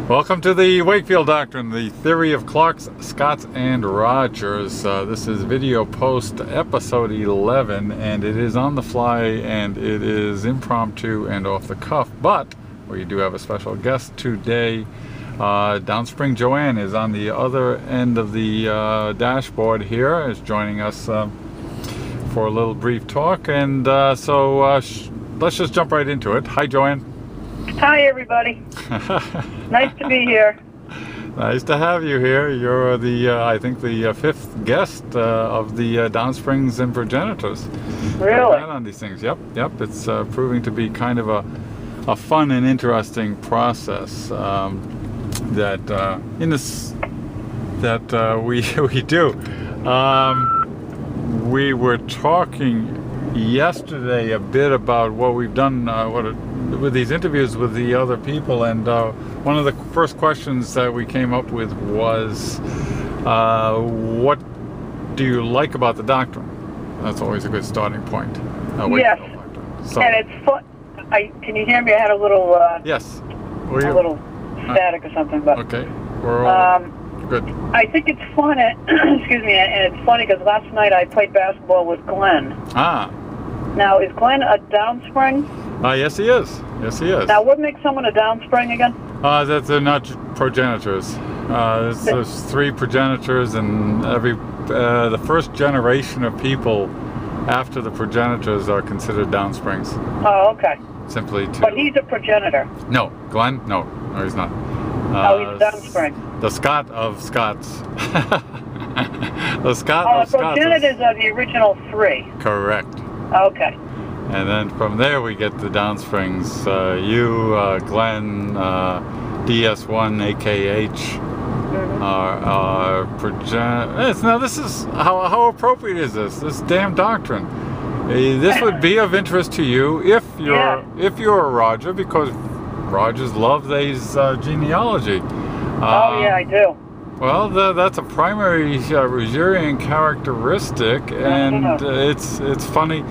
Welcome to the Wakefield Doctrine, the theory of clocks, Scots, and Rogers. This is video post episode 11, and it is on the fly, and it is impromptu and off the cuff, but we do have a special guest today. DownSpring Joanne is on the other end of the dashboard here, is joining us for a little brief talk, and so let's just jump right into it. Hi, Joanne. Hi, everybody. Nice to be here. Nice to have you here. You're the, I think, the fifth guest of the Downsprings and progenitors. Really? On these things. Yep. It's proving to be kind of a fun and interesting process that we do. We were talking yesterday a bit about what we've done with these interviews with the other people, and one of the first questions that we came up with was, what do you like about the doctrine? That's always a good starting point. Yes, so, and it's fun. Can you hear me? I had a little yes, a little static or something, but okay, we're all good. I think it's fun. Excuse me, and it's funny because last night I played basketball with Glenn. Now, is Glenn a downspring? Yes, he is. Yes, he is. Now, what makes someone a downspring again? That they're not progenitors. There's three progenitors, and the first generation of people after the progenitors are considered downsprings. Oh, okay. Simply to. But he's a progenitor. No, Glenn. No, he's not. Oh, he's a downspring. The Scot of Scots. The Scot of Scots. The progenitors are the original three. Correct. Okay. And then from there we get the downsprings. You, Glenn, DS1, AKH, now this is, how appropriate is this? This damn doctrine. This would be of interest to you if you're a Roger, because Rogers love these genealogy. Oh yeah, I do. Well, that's a primary Rogerian characteristic, and it's funny.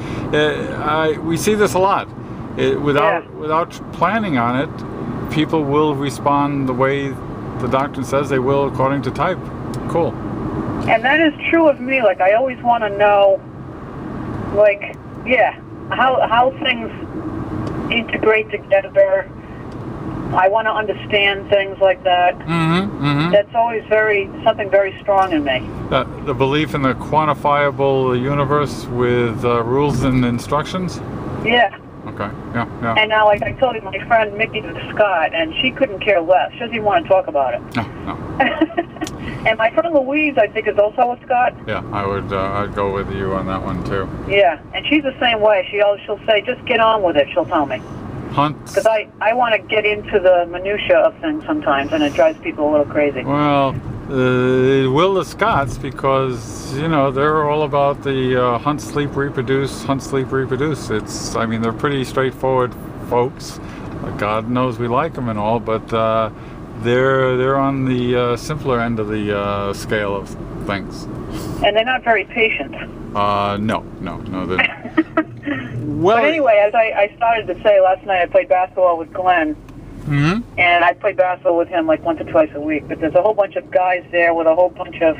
We see this a lot. Without planning on it, people will respond the way the doctrine says they will, according to type. Cool. And that is true of me. Like, I always want to know, like, how things integrate together. I want to understand things like that. That's always something very strong in me. The belief in the quantifiable universe with rules and instructions? Yeah. Okay, yeah. And now, like I told you, my friend Mickey was Scott, and she couldn't care less. She doesn't even want to talk about it. No. And my friend Louise, I think, is also a Scott. Yeah, I'd go with you on that one, too. Yeah, and she's the same way. She'll say, just get on with it, she'll tell me. Because I want to get into the minutia of things sometimes, and it drives people a little crazy. Well, it will the Scots, because, they're all about the hunt, sleep, reproduce, hunt, sleep, reproduce. They're pretty straightforward folks. God knows we like them and all, but they're on the simpler end of the scale of things. And they're not very patient. No, they're not. Well, but anyway, as I started to say, last night I played basketball with Glenn, and I play basketball with him like once or twice a week. But there's a whole bunch of guys there with a whole bunch of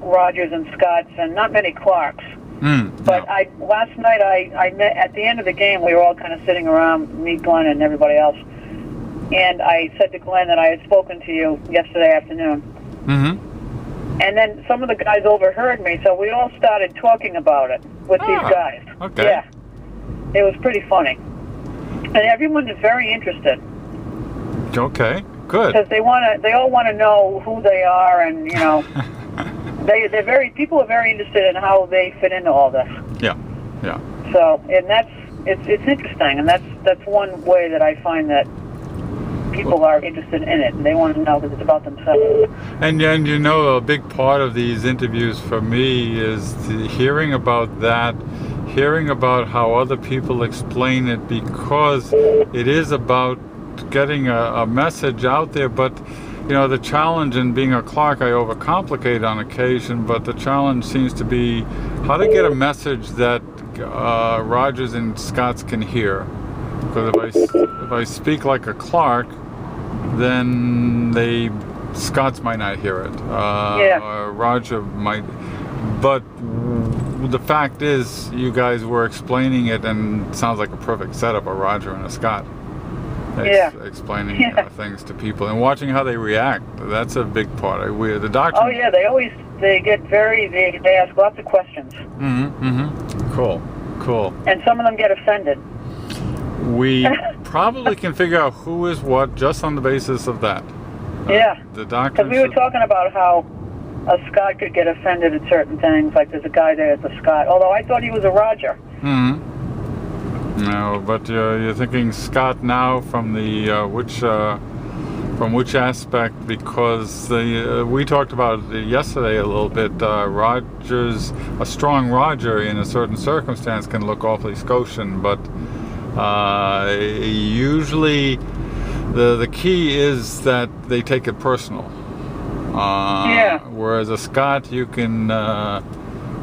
Rogers and Scots, and not many Clarks. But last night I met at the end of the game. We were all kind of sitting around, me, Glenn, and everybody else. And I said to Glenn that I had spoken to you yesterday afternoon. And then some of the guys overheard me, so we all started talking about it with these guys. Okay. Yeah. It was pretty funny. And everyone is very interested. Okay, good. Because they all want to know who they are, and, people are very interested in how they fit into all this. Yeah. So, and it's interesting, and that's one way that I find that people are interested in it, and they want to know because it's about themselves. And a big part of these interviews for me is hearing about how other people explain it, because it is about getting a message out there. But the challenge in being a clerk, I overcomplicate on occasion, but the challenge seems to be how to get a message that Rogers and Scots can hear. Because I speak like a Clark, then Scots might not hear it. Or Roger might. But the fact is, you guys were explaining it, and it sounds like a perfect setup, a Roger and a Scott. Explaining things to people and watching how they react. That's a big part. The Doctrine. Oh yeah, they get they ask lots of questions. Cool. And some of them get offended. We probably can figure out who is what just on the basis of that. The Doctrine. Because we were talking about how a Scot could get offended at certain things. Like there's a guy there that's a Scot, although I thought he was a Roger. No, but you're thinking Scott now from the from which aspect? Because we talked about it yesterday a little bit. A strong Roger in a certain circumstance can look awfully Scotian, but usually the key is that they take it personal. Whereas a Scot, you can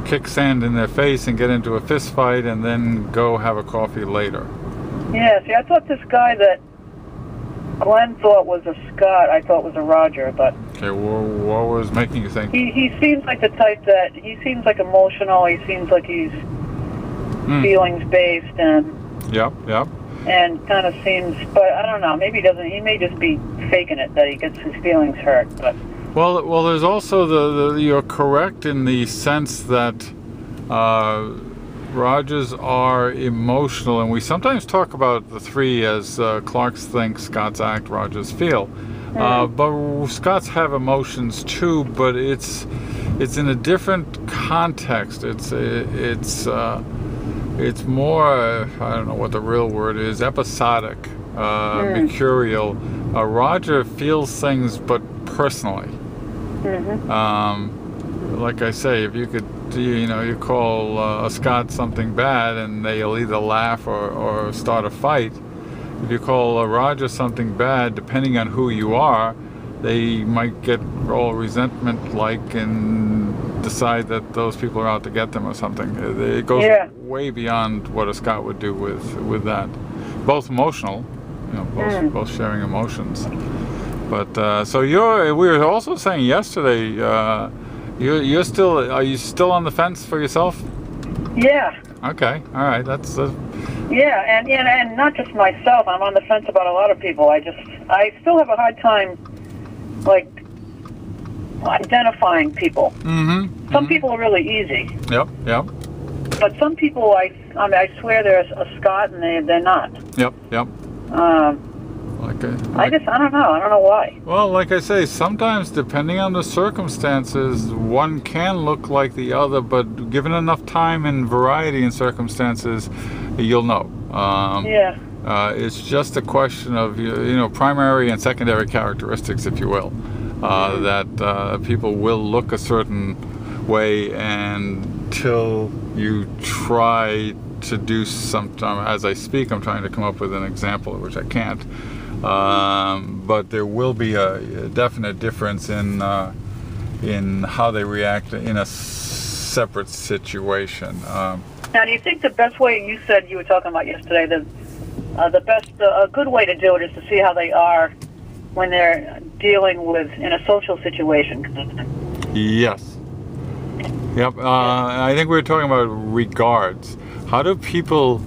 kick sand in their face and get into a fist fight and then go have a coffee later. Yeah, see, I thought this guy that Glenn thought was a Scot, I thought was a Roger, but... Okay, well, what was making you think? He seems like the type that, he seems like emotional, he seems like he's feelings-based, and... Yep. And kind of seems, but I don't know, maybe he doesn't, he may just be faking it, that he gets his feelings hurt, but... Well, there's also you're correct in the sense that Rogers are emotional, and we sometimes talk about the three as Clarks think, Scots act, Rogers feel. But Scots have emotions too, but it's in a different context. It's more, I don't know what the real word is, episodic, mercurial. Roger feels things, but personally. Like I say, if you could, you call a Scot something bad and they'll either laugh or start a fight. If you call a Roger something bad, depending on who you are, they might get all resentment-like and decide that those people are out to get them or something. It goes way beyond what a Scot would do with that. Both emotional, both sharing emotions. But so we were also saying yesterday, are you still on the fence for yourself? Yeah. Okay. All right. That's. Yeah, and not just myself. I'm on the fence about a lot of people. I still have a hard time, like, identifying people. Some people are really easy. Yep. But some people, I swear they're a Scot and they're not. Yep. I don't know. I don't know why. Well, like I say, sometimes depending on the circumstances, one can look like the other, but given enough time and variety in circumstances, you'll know. It's just a question of primary and secondary characteristics, if you will, that people will look a certain way until you try to do something. As I speak, I'm trying to come up with an example, which I can't. But there will be a definite difference in how they react in a separate situation. Now, do you think the best way, you said you were talking about yesterday, a good way to do it is to see how they are when they're dealing with in a social situation? Yes. Yep. I think we were talking about regards. How do people?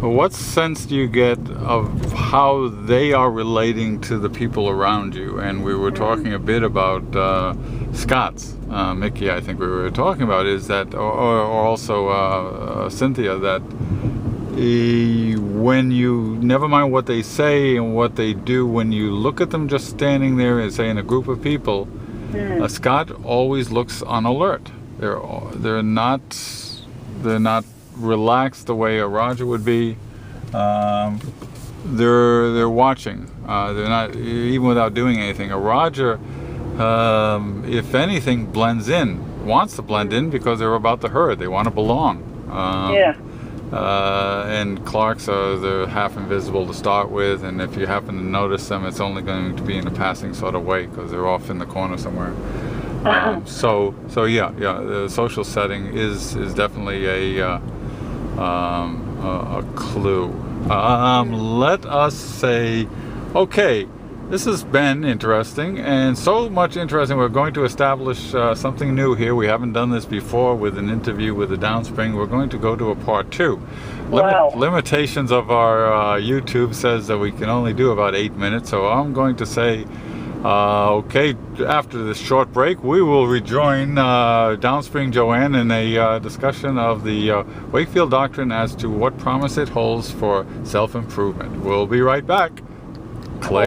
What sense do you get of how they are relating to the people around you? And we were talking a bit about Scots. Mickey, I think we were talking about is that, or also Cynthia, that when you, never mind what they say and what they do, when you look at them just standing there and say in a group of people, a Scot always looks on alert. They're not relaxed the way a Roger would be. They're watching. They're not, even without doing anything. A Roger, if anything, blends in. Wants to blend in because they're about the herd. They want to belong. And Clarks they're half invisible to start with, and if you happen to notice them, it's only going to be in a passing sort of way because they're off in the corner somewhere. So the social setting is definitely a clue. let us say, okay, this has been interesting, and so much interesting. We're going to establish something new here. We haven't done this before with an interview with the DownSpring. We're going to go to a part 2. Wow. Limitations of our YouTube says that we can only do about 8 minutes, so I'm going to say, okay, after this short break, we will rejoin DownSpring Joanne in a discussion of the Wakefield Doctrine as to what promise it holds for self-improvement. We'll be right back. Clay.